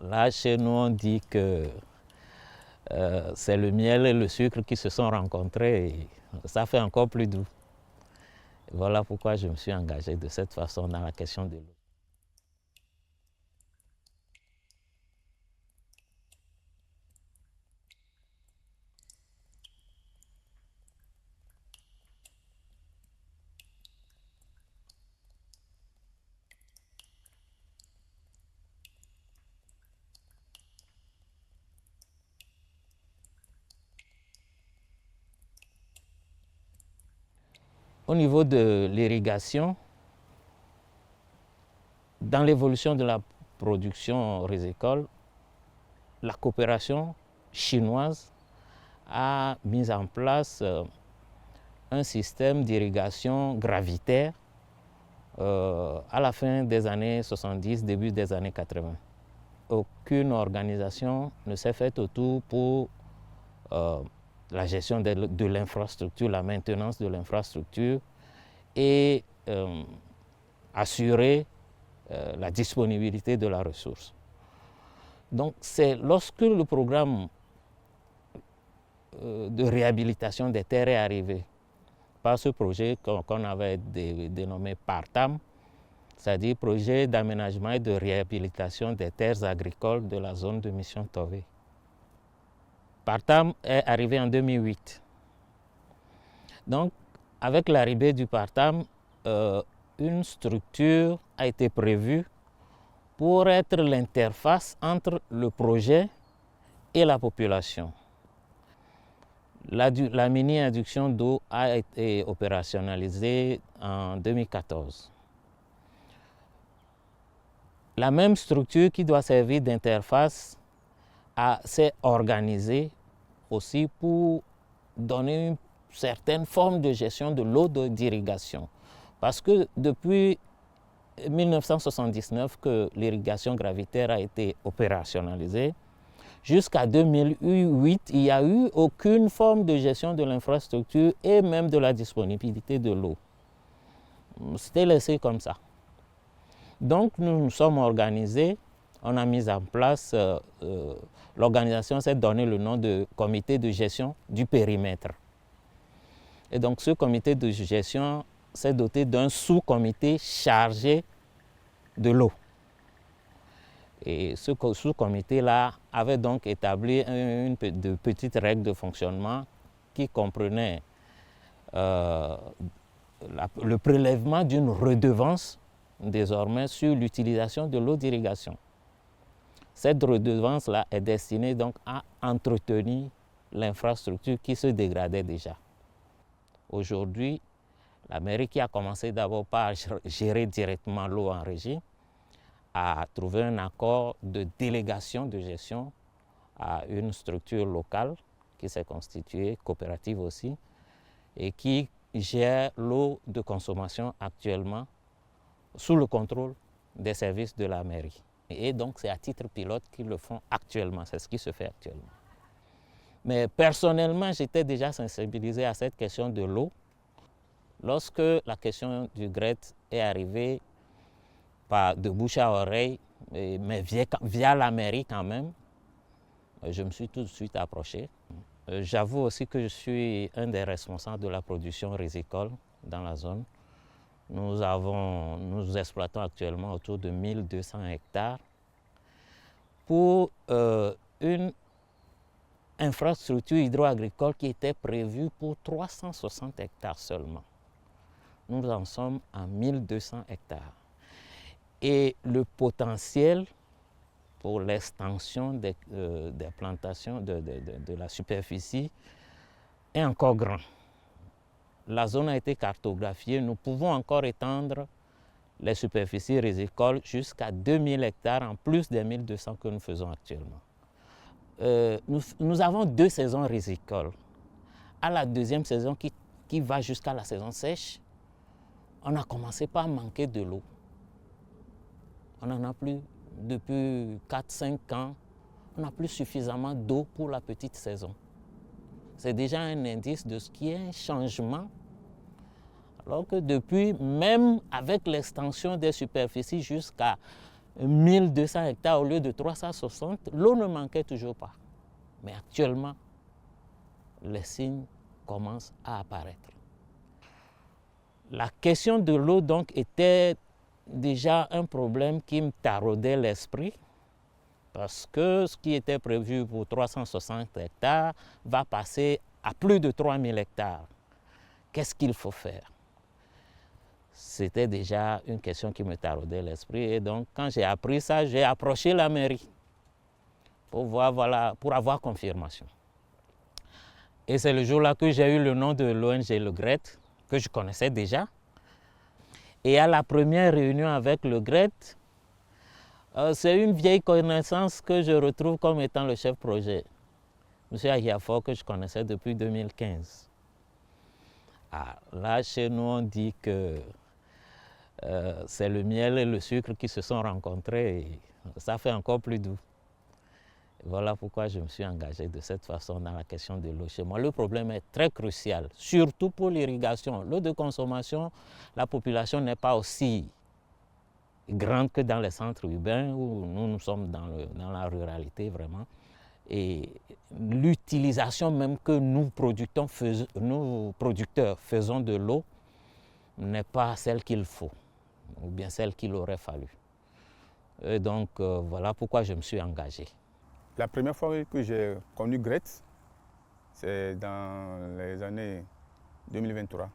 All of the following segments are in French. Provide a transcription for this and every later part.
Là, chez nous, on dit que c'est le miel et le sucre qui se sont rencontrés et ça fait encore plus doux. Et voilà pourquoi je me suis engagé de cette façon dans la question de l'eau. Au niveau de l'irrigation, dans l'évolution de la production rizicole, la coopération chinoise a mis en place un système d'irrigation gravitaire à la fin des années 70, début des années 80. Aucune organisation ne s'est faite autour pour la gestion de l'infrastructure, la maintenance de l'infrastructure et assurer la disponibilité de la ressource. Donc c'est lorsque le programme de réhabilitation des terres est arrivé par ce projet qu'on avait dénommé PARTAM, c'est-à-dire projet d'aménagement et de réhabilitation des terres agricoles de la zone de mission Tové. PARTAM est arrivé en 2008. Donc, avec l'arrivée du PARTAM, une structure a été prévue pour être l'interface entre le projet et la population. La mini-induction d'eau a été opérationnalisée en 2014. La même structure qui doit servir d'interface s'est organisée aussi pour donner une certaine forme de gestion de l'eau d'irrigation. Parce que depuis 1979 que l'irrigation gravitaire a été opérationnalisée, jusqu'à 2008, il n'y a eu aucune forme de gestion de l'infrastructure et même de la disponibilité de l'eau. C'était laissé comme ça. Donc nous nous sommes organisés, on a mis en place, l'organisation s'est donné le nom de comité de gestion du périmètre. Et donc ce comité de gestion s'est doté d'un sous-comité chargé de l'eau. Et ce sous-comité-là avait donc établi de petites règles de fonctionnement qui comprenaient le prélèvement d'une redevance désormais sur l'utilisation de l'eau d'irrigation. Cette redevance-là est destinée donc à entretenir l'infrastructure qui se dégradait déjà. Aujourd'hui, la mairie qui a commencé d'abord par gérer directement l'eau en régie a trouvé un accord de délégation de gestion à une structure locale qui s'est constituée, coopérative aussi, et qui gère l'eau de consommation actuellement sous le contrôle des services de la mairie. Et donc c'est à titre pilote qu'ils le font actuellement, c'est ce qui se fait actuellement. Mais personnellement, j'étais déjà sensibilisé à cette question de l'eau. Lorsque la question du GRET est arrivée de bouche à oreille, mais via la mairie quand même, je me suis tout de suite approché. J'avoue aussi que je suis un des responsables de la production rizicole dans la zone. Nous exploitons actuellement autour de 1200 hectares pour une infrastructure hydro-agricole qui était prévue pour 360 hectares seulement. Nous en sommes à 1200 hectares. Et le potentiel pour l'extension des plantations de la superficie est encore grand. La zone a été cartographiée, nous pouvons encore étendre les superficies rizicoles jusqu'à 2000 hectares en plus des 1200 que nous faisons actuellement. Nous avons 2 saisons rizicoles. À la deuxième saison qui va jusqu'à la saison sèche, on a commencé par manquer de l'eau. On n'en a plus depuis 4-5 ans. On n'a plus suffisamment d'eau pour la petite saison. C'est déjà un indice de ce qui est un changement. Alors que depuis, même avec l'extension des superficies jusqu'à 1200 hectares au lieu de 360, l'eau ne manquait toujours pas. Mais actuellement, les signes commencent à apparaître. La question de l'eau donc était déjà un problème qui me taraudait l'esprit parce que ce qui était prévu pour 360 hectares va passer à plus de 3000 hectares. Qu'est-ce qu'il faut faire? C'était déjà une question qui me taraudait l'esprit et donc quand j'ai appris ça, j'ai approché la mairie pour avoir confirmation. Et c'est le jour-là que j'ai eu le nom de l'ONG Le GRET, que je connaissais déjà. Et à la première réunion avec le GRET, c'est une vieille connaissance que je retrouve comme étant le chef projet, M. Ahiafor, que je connaissais depuis 2015. Ah, là, chez nous, on dit que c'est le miel et le sucre qui se sont rencontrés et ça fait encore plus doux. Voilà pourquoi je me suis engagé de cette façon dans la question de l'eau chez moi. Le problème est très crucial, surtout pour l'irrigation. L'eau de consommation, la population n'est pas aussi grande que dans les centres urbains où nous sommes dans la ruralité vraiment. Et l'utilisation même que nous producteurs faisons de l'eau n'est pas celle qu'il faut, ou bien celle qu'il aurait fallu. Et donc voilà pourquoi je me suis engagé. La première fois que j'ai connu GRET, c'est dans les années 2023,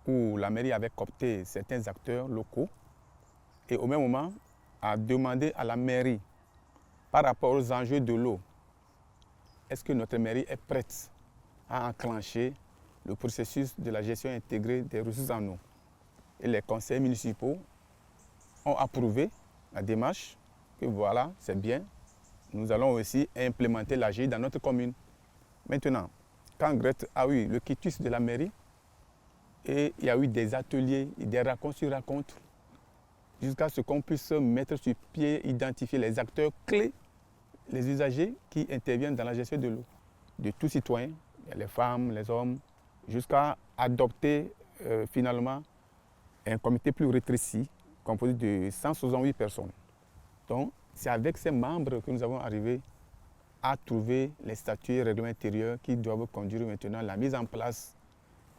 où la mairie avait coopté certains acteurs locaux et au même moment a demandé à la mairie, par rapport aux enjeux de l'eau, est-ce que notre mairie est prête à enclencher le processus de la gestion intégrée des ressources en eau. Et les conseils municipaux ont approuvé la démarche, que voilà, c'est bien. Nous allons aussi implémenter l'AGI dans notre commune. Maintenant, quand GRET a eu le quitus de la mairie, et il y a eu des ateliers, des racontes sur racontes, jusqu'à ce qu'on puisse mettre sur pied, identifier les acteurs clés, les usagers qui interviennent dans la gestion de l'eau, de tous citoyens, les femmes, les hommes, jusqu'à adopter finalement un comité plus rétréci, composé de 168 personnes. Donc, c'est avec ces membres que nous avons arrivé à trouver les statuts et règlements intérieurs qui doivent conduire maintenant à la mise en place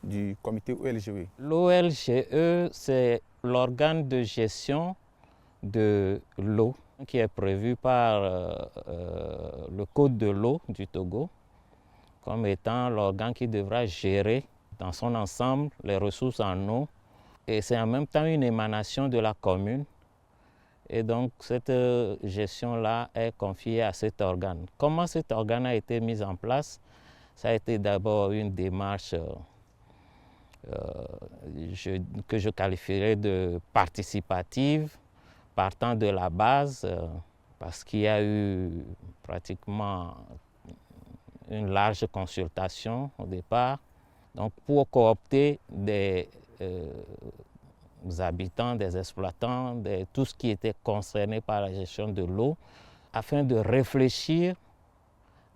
du comité OLGE. L'OLGE, c'est l'organe de gestion de l'eau qui est prévu par le Code de l'eau du Togo comme étant l'organe qui devra gérer dans son ensemble les ressources en eau. Et c'est en même temps une émanation de la commune. Et donc cette gestion-là est confiée à cet organe. Comment cet organe a été mis en place? Ça a été d'abord une démarche que je qualifierais de participative, partant de la base, parce qu'il y a eu pratiquement une large consultation au départ, donc pour coopter des habitants, des exploitants, tout ce qui était concerné par la gestion de l'eau, afin de réfléchir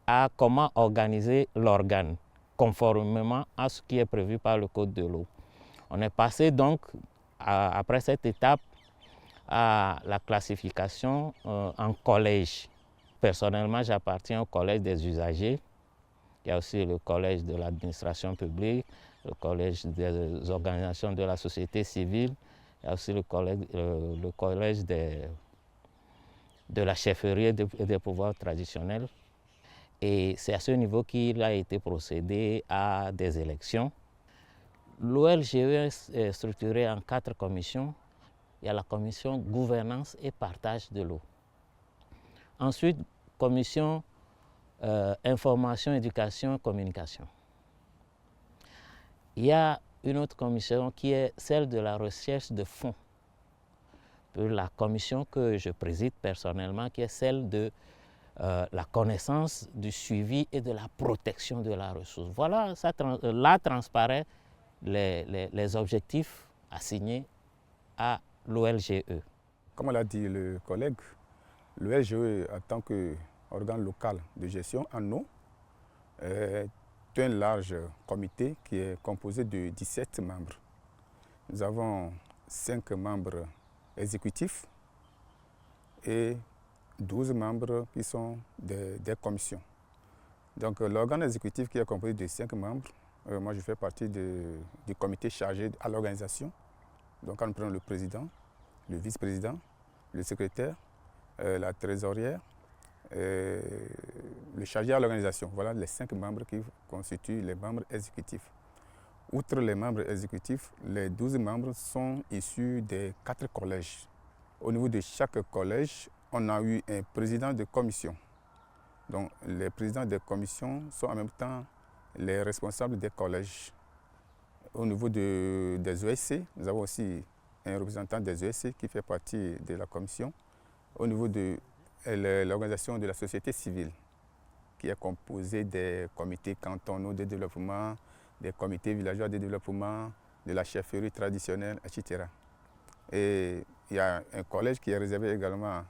à comment organiser l'organe, conformément à ce qui est prévu par le Code de l'eau. On est passé donc, après cette étape, à la classification en collège. Personnellement, j'appartiens au collège des usagers. Il y a aussi le collège de l'administration publique, le collège des organisations de la société civile, il y a aussi le collège de la chefferie et des pouvoirs traditionnels. Et c'est à ce niveau qu'il a été procédé à des élections. L'OLGE est structurée en 4 commissions. Il y a la commission gouvernance et partage de l'eau. Ensuite, commission information, éducation, communication. Il y a une autre commission qui est celle de la recherche de fonds. La commission que je préside personnellement, qui est celle de la connaissance, du suivi et de la protection de la ressource. Voilà, là transparaît les objectifs assignés à l'OLGE. Comme l'a dit le collègue, l'OLGE en tant qu'organe local de gestion en eau est un large comité qui est composé de 17 membres. Nous avons 5 membres exécutifs, et 12 membres qui sont des commissions. Donc l'organe exécutif qui est composé de 5 membres, moi je fais partie du comité chargé à l'organisation. Donc quand nous prenons le président, le vice-président, le secrétaire, la trésorière, le chargé à l'organisation. Voilà les 5 membres qui constituent les membres exécutifs. Outre les membres exécutifs, les 12 membres sont issus des 4 collèges. Au niveau de chaque collège, on a eu un président de commission. Donc les présidents des commissions sont en même temps les responsables des collèges. Au niveau des ESC, nous avons aussi un représentant des ESC qui fait partie de la commission. Au niveau de l'organisation de la société civile, qui est composée des comités cantonaux de développement, des comités villageois de développement, de la chefferie traditionnelle, etc. Et il y a un collège qui est réservé également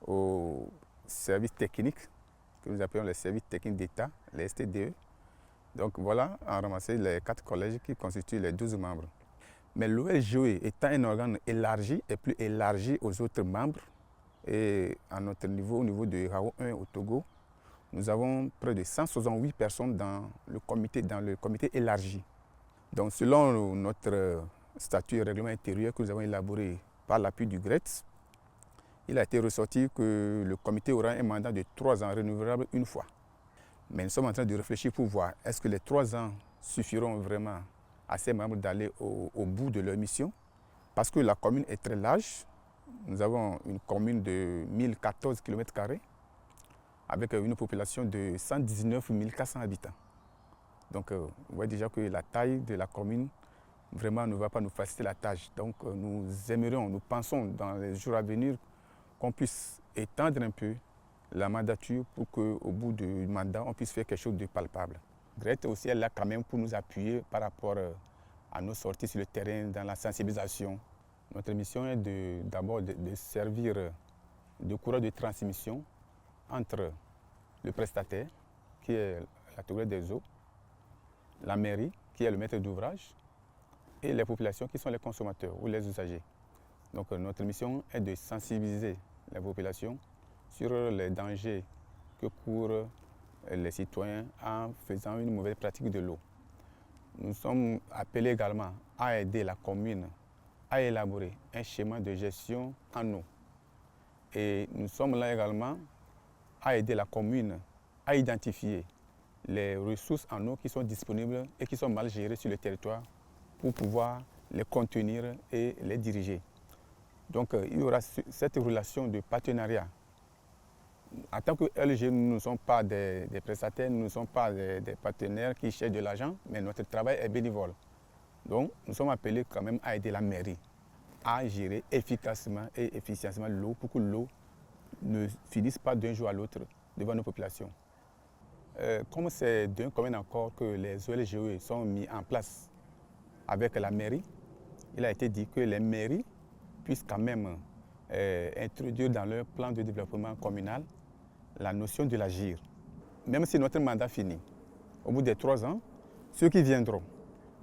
aux services techniques, que nous appelons les services techniques d'État, les STDE. Donc voilà, on ramassé les 4 collèges qui constituent les 12 membres. Mais l'OLGOE étant un organe élargi et plus élargi aux autres membres, et à notre niveau, au niveau de RAO 1 au Togo, nous avons près de 168 personnes dans le comité élargi. Donc selon notre statut et règlement intérieur que nous avons élaboré par l'appui du GRETS, il a été ressorti que le comité aura un mandat de 3 ans renouvelable une fois. Mais nous sommes en train de réfléchir pour voir est-ce que les 3 ans suffiront vraiment à ces membres d'aller au bout de leur mission. Parce que la commune est très large. Nous avons une commune de 1014 km² avec une population de 119 400 habitants. Donc vous voyez déjà que la taille de la commune vraiment ne va pas nous faciliter la tâche. Donc nous aimerions, nous pensons dans les jours à venir qu'on puisse étendre un peu la mandature pour qu'au bout du mandat, on puisse faire quelque chose de palpable. GRETS aussi est là quand même pour nous appuyer par rapport à nos sorties sur le terrain, dans la sensibilisation. Notre mission est d'abord de servir de courroie de transmission entre le prestataire, qui est la Togolais des eaux, la mairie, qui est le maître d'ouvrage, et les populations qui sont les consommateurs ou les usagers. Donc notre mission est de sensibiliser les populations sur les dangers que courent les citoyens en faisant une mauvaise pratique de l'eau. Nous sommes appelés également à aider la commune à élaborer un schéma de gestion en eau. Et nous sommes là également à aider la commune à identifier les ressources en eau qui sont disponibles et qui sont mal gérées sur le territoire pour pouvoir les contenir et les diriger. Donc il y aura cette relation de partenariat. En tant que LG, nous ne sommes pas des prestataires, nous ne sommes pas des partenaires qui cherchent de l'argent, mais notre travail est bénévole. Donc nous sommes appelés quand même à aider la mairie à gérer efficacement et efficacement l'eau pour que l'eau ne finisse pas d'un jour à l'autre devant nos populations. Comme c'est d'un commun accord que les OLGE sont mis en place avec la mairie, il a été dit que les mairies puissent quand même introduire dans leur plan de développement communal la notion de l'agir. Même si notre mandat finit, au bout des 3 ans, ceux qui viendront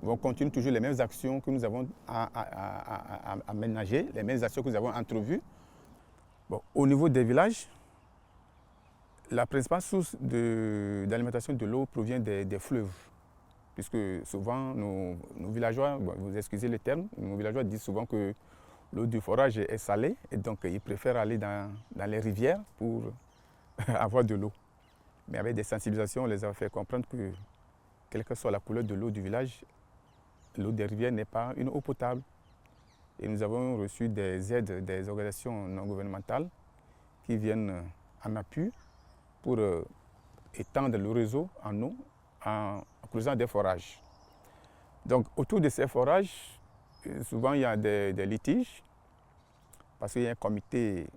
vont continuer toujours les mêmes actions que nous avons à ménager, les mêmes actions que nous avons entrevues. Bon, au niveau des villages, la principale source d'alimentation de l'eau provient des fleuves. Puisque souvent, nos villageois, bon, vous excusez le terme, nos villageois disent souvent que l'eau du forage est salée et donc ils préfèrent aller dans les rivières pour avoir de l'eau. Mais avec des sensibilisations, on les a fait comprendre que, quelle que soit la couleur de l'eau du village, l'eau des rivières n'est pas une eau potable. Et nous avons reçu des aides des organisations non gouvernementales qui viennent en appui pour étendre le réseau en eau en creusant des forages. Donc autour de ces forages, souvent il y a des litiges parce qu'il y a un comité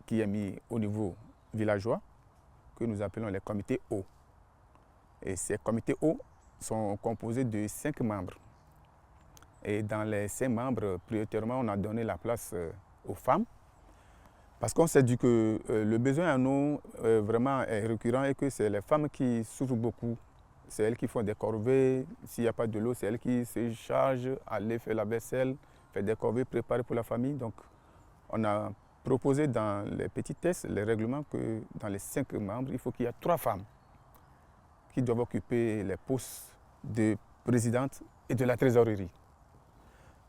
qui est mis au niveau villageois que nous appelons les comités eau. Et ces comités eau sont composés de 5 membres. Et dans les 5 membres, prioritairement, on a donné la place aux femmes parce qu'on s'est dit que le besoin en eau vraiment est récurrent et que c'est les femmes qui souffrent beaucoup. C'est elles qui font des corvées. S'il n'y a pas de l'eau, c'est elles qui se chargent, aller faire la vaisselle, faire des corvées, préparer pour la famille. Donc, on a proposé dans les petits tests, les règlements, que dans les 5 membres, il faut qu'il y ait 3 femmes qui doivent occuper les postes de présidente et de la trésorerie.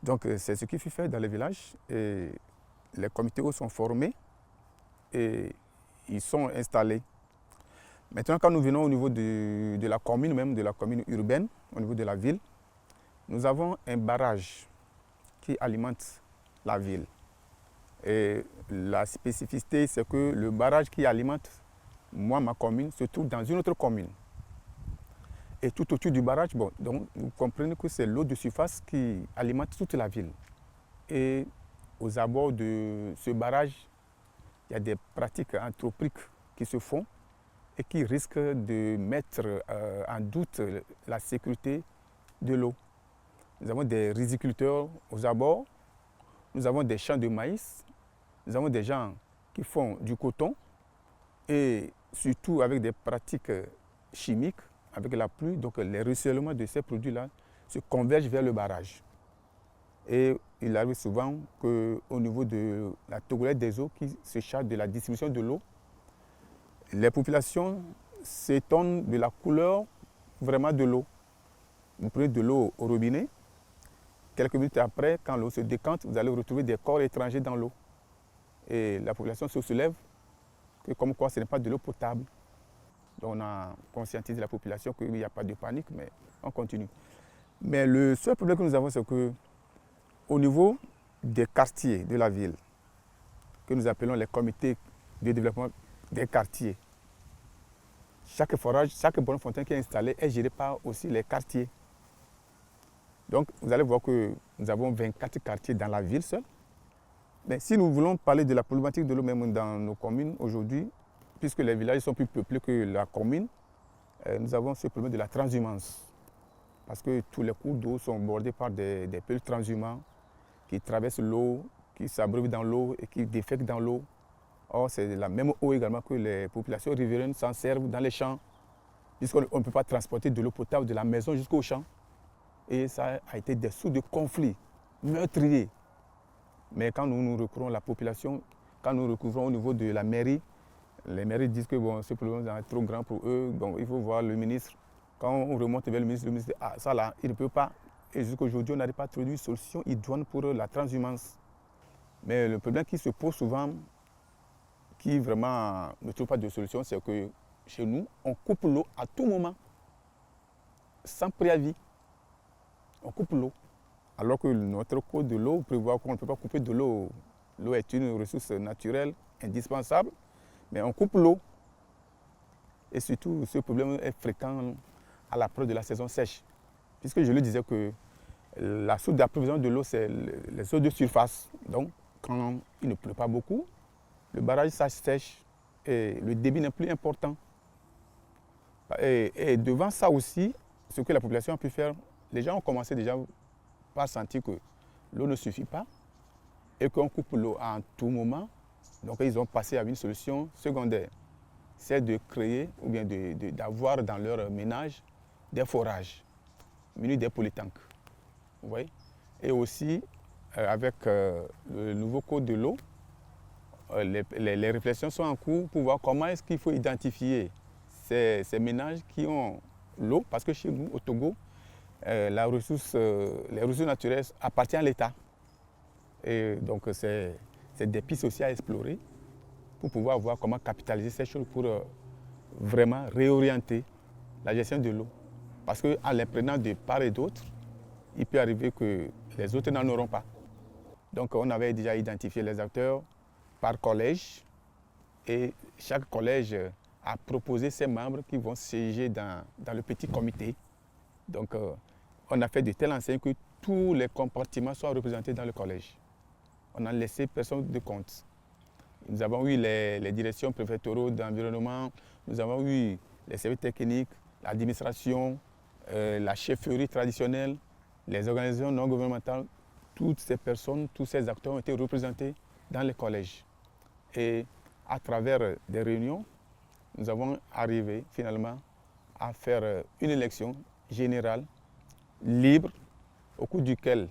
Donc c'est ce qui fut fait dans les villages et les comités sont formés et ils sont installés. Maintenant, quand nous venons au niveau de la commune, même de la commune urbaine, au niveau de la ville, nous avons un barrage qui alimente la ville. Et la spécificité, c'est que le barrage qui alimente ma commune se trouve dans une autre commune. Et tout autour du barrage, bon, donc vous comprenez que c'est l'eau de surface qui alimente toute la ville. Et aux abords de ce barrage, il y a des pratiques anthropiques qui se font et qui risquent de mettre en doute la sécurité de l'eau. Nous avons des riziculteurs aux abords, nous avons des champs de maïs, nous avons des gens qui font du coton et surtout avec des pratiques chimiques, avec la pluie, donc les ruissellements de ces produits-là se convergent vers le barrage. Et il arrive souvent qu'au niveau de la togolette des eaux qui se charge de la distribution de l'eau, les populations s'étonnent de la couleur vraiment de l'eau. Vous prenez de l'eau au robinet, quelques minutes après, quand l'eau se décante, vous allez retrouver des corps étrangers dans l'eau. Et la population se soulève que comme quoi ce n'est pas de l'eau potable. Donc on a conscientisé la population qu'il n'y a pas de panique, mais on continue. Mais le seul problème que nous avons, c'est qu'au niveau des quartiers de la ville, que nous appelons les comités de développement des quartiers, chaque forage, chaque bonne fontaine qui est installée est gérée par aussi les quartiers. Donc vous allez voir que nous avons 24 quartiers dans la ville seule. Mais si nous voulons parler de la problématique de l'eau même dans nos communes aujourd'hui, puisque les villages sont plus peuplés que la commune, nous avons ce problème de la transhumance. Parce que tous les cours d'eau sont bordés par des peuples transhumants qui traversent l'eau, qui s'abreuvent dans l'eau et qui défèquent dans l'eau. Or, c'est la même eau également que les populations riveraines s'en servent dans les champs, puisqu'on ne peut pas transporter de l'eau potable de la maison jusqu'au champ. Et ça a été des sources de conflits meurtriers. Mais quand nous recourons à la population, quand nous recouvrons au niveau de la mairie, les mairies disent que bon, ce problème est trop grand pour eux, donc il faut voir le ministre. Quand on remonte vers le ministre dit ah ça là, il ne peut pas. Et jusqu'à aujourd'hui, on n'arrive pas à trouver une solution idoine pour la transhumance. Mais le problème qui se pose souvent, qui vraiment ne trouve pas de solution, c'est que chez nous, on coupe l'eau à tout moment, sans préavis. On coupe l'eau. Alors que notre code de l'eau prévoit qu'on ne peut pas couper de l'eau. L'eau est une ressource naturelle, indispensable, mais on coupe l'eau. Et surtout, ce problème est fréquent à l'approche de la saison sèche. Puisque je le disais que la source d'approvisionnement de l'eau, c'est les eaux de surface. Donc, quand il ne pleut pas beaucoup, le barrage sèche et le débit n'est plus important. Et devant ça aussi, ce que la population a pu faire, les gens ont commencé déjà par sentir que l'eau ne suffit pas et qu'on coupe l'eau à tout moment. Donc ils ont passé à une solution secondaire. C'est de créer ou bien d'avoir dans leur ménage des forages munis des polytanks. Vous voyez? Et aussi, avec le nouveau code de l'eau, les réflexions sont en cours pour voir comment est-ce qu'il faut identifier ces ménages qui ont l'eau, parce que chez nous, au Togo, les ressources naturelles appartiennent à l'État. Et donc, c'est des pistes aussi à explorer pour pouvoir voir comment capitaliser ces choses pour vraiment réorienter la gestion de l'eau. Parce qu'en les prenant de part et d'autre, il peut arriver que les autres n'en auront pas. Donc, on avait déjà identifié les acteurs par collège et chaque collège a proposé ses membres qui vont siéger dans le petit comité. Donc, on a fait de telle enseigne que tous les compartiments soient représentés dans le collège. On n'a laissé personne de compte. Nous avons eu les directions préfectorales d'environnement, nous avons eu les services techniques, l'administration, la chefferie traditionnelle, les organisations non gouvernementales. Toutes ces personnes, tous ces acteurs ont été représentés dans les collèges. Et à travers des réunions, nous avons arrivé finalement à faire une élection générale, libre, au cours duquel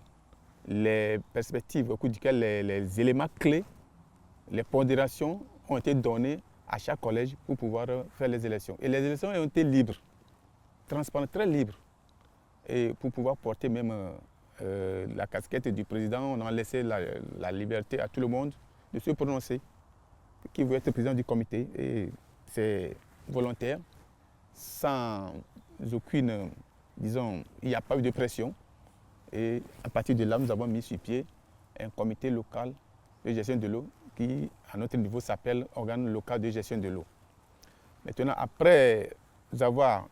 les perspectives, au cours duquel les éléments clés les pondérations ont été données à chaque collège pour pouvoir faire les élections. Et les élections ont été libres, transparentes, très libres. Et pour pouvoir porter même la casquette du président, on a laissé la liberté à tout le monde de se prononcer. Qui veut être président du comité, et c'est volontaire, sans aucune, disons, il n'y a pas eu de pression. Et à partir de là, nous avons mis sur pied un comité local de gestion de l'eau qui, à notre niveau, s'appelle organe local de gestion de l'eau. Maintenant, après avoir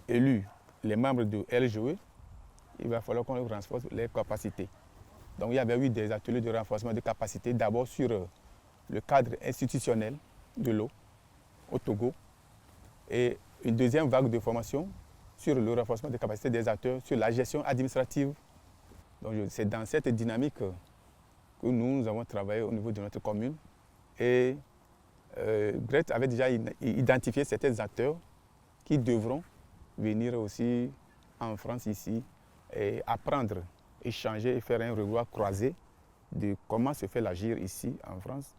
élu les membres de LGE, il va falloir qu'on renforce les capacités. Donc il y avait eu des ateliers de renforcement de capacités, d'abord sur le cadre institutionnel de l'eau au Togo, et une deuxième vague de formation sur le renforcement des capacités des acteurs, sur la gestion administrative. Donc c'est dans cette dynamique que nous avons travaillé au niveau de notre commune. Et GRET avait déjà identifié certains acteurs qui devront venir aussi en France ici et apprendre, échanger et faire un revoir croisé de comment se fait l'agir ici en France,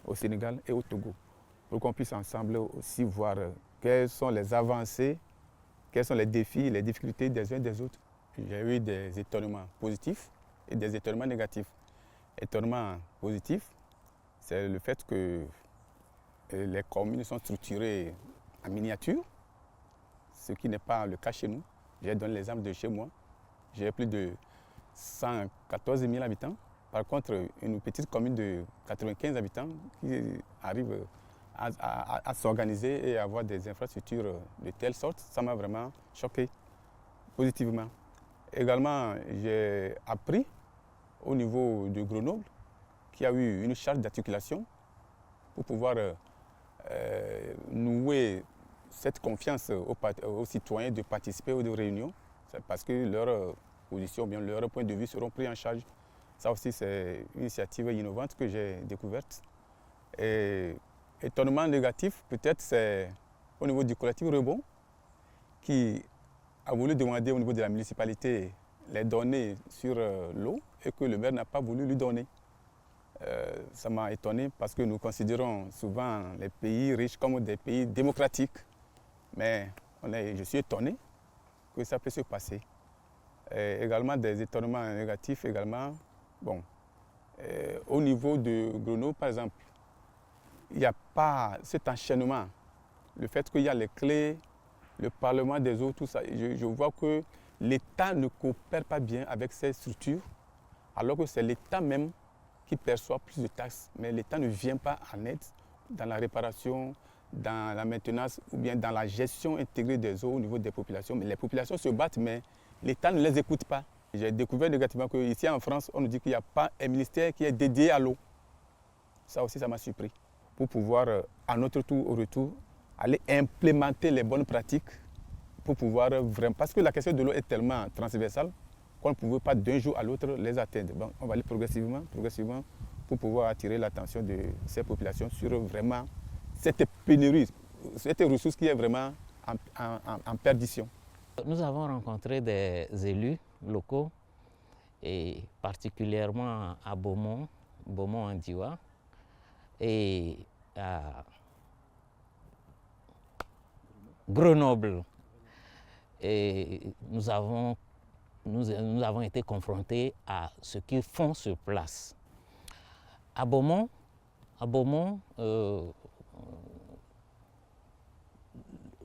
au Sénégal et au Togo, pour qu'on puisse ensemble aussi voir quelles sont les avancées, quels sont les défis, les difficultés des uns et des autres. J'ai eu des étonnements positifs et des étonnements négatifs. Étonnement positif, c'est le fait que les communes sont structurées en miniature, ce qui n'est pas le cas chez nous. J'ai donné l'exemple de chez moi. J'ai plus de 114 000 habitants. Par contre, une petite commune de 95 habitants qui arrive à s'organiser et à avoir des infrastructures de telle sorte, ça m'a vraiment choqué positivement. Également, j'ai appris au niveau de Grenoble qu'il y a eu une charge d'articulation pour pouvoir nouer cette confiance aux citoyens de participer aux réunions. C'est parce que leur position, bien leur point de vue seront pris en charge. Ça aussi, c'est une initiative innovante que j'ai découverte. Et étonnement négatif, peut-être, c'est au niveau du collectif Rebond, qui a voulu demander au niveau de la municipalité les données sur l'eau et que le maire n'a pas voulu lui donner. Ça m'a étonné parce que nous considérons souvent les pays riches comme des pays démocratiques. Mais je suis étonné que ça peut se passer. Et également des étonnements négatifs également. Bon, au niveau de Grenoble, par exemple, il n'y a pas cet enchaînement. Le fait qu'il y a les clés, le Parlement des eaux, tout ça, je vois que l'État ne coopère pas bien avec ces structures, alors que c'est l'État même qui perçoit plus de taxes. Mais l'État ne vient pas en aide dans la réparation, dans la maintenance ou bien dans la gestion intégrée des eaux au niveau des populations. Mais les populations se battent, mais l'État ne les écoute pas. J'ai découvert négativement qu'ici en France, on nous dit qu'il n'y a pas un ministère qui est dédié à l'eau. Ça aussi, ça m'a surpris. Pour pouvoir, à notre tour, au retour, aller implémenter les bonnes pratiques pour pouvoir vraiment... Parce que la question de l'eau est tellement transversale qu'on ne pouvait pas d'un jour à l'autre les atteindre. Bon, on va aller progressivement pour pouvoir attirer l'attention de ces populations sur vraiment cette pénurie, cette ressource qui est vraiment en perdition. Nous avons rencontré des élus locaux, et particulièrement à Beaumont en Diois, et à Grenoble. Et nous avons été confrontés à ce qu'ils font sur place. À Beaumont,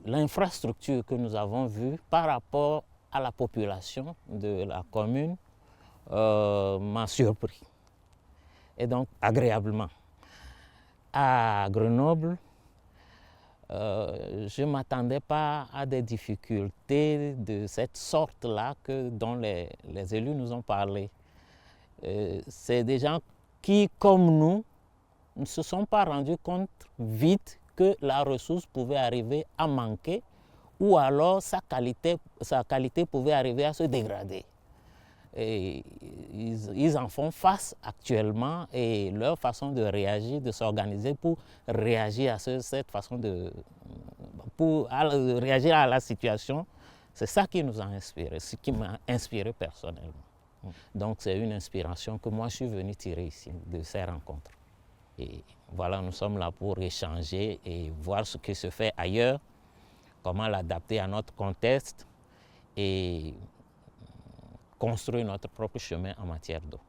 l'infrastructure que nous avons vue par rapport à la population de la commune m'a surpris, et donc agréablement. À Grenoble, je ne m'attendais pas à des difficultés de cette sorte-là dont les élus nous ont parlé. C'est des gens qui, comme nous, ne se sont pas rendus compte vite que la ressource pouvait arriver à manquer ou alors sa qualité pouvait arriver à se dégrader. Et ils en font face actuellement, et leur façon de réagir, de s'organiser pour réagir à cette façon réagir à la situation, c'est ça qui nous a inspiré, ce qui m'a inspiré personnellement. Donc c'est une inspiration que moi je suis venu tirer ici de ces rencontres. Et voilà, nous sommes là pour échanger et voir ce qui se fait ailleurs, comment l'adapter à notre contexte et construire notre propre chemin en matière d'eau.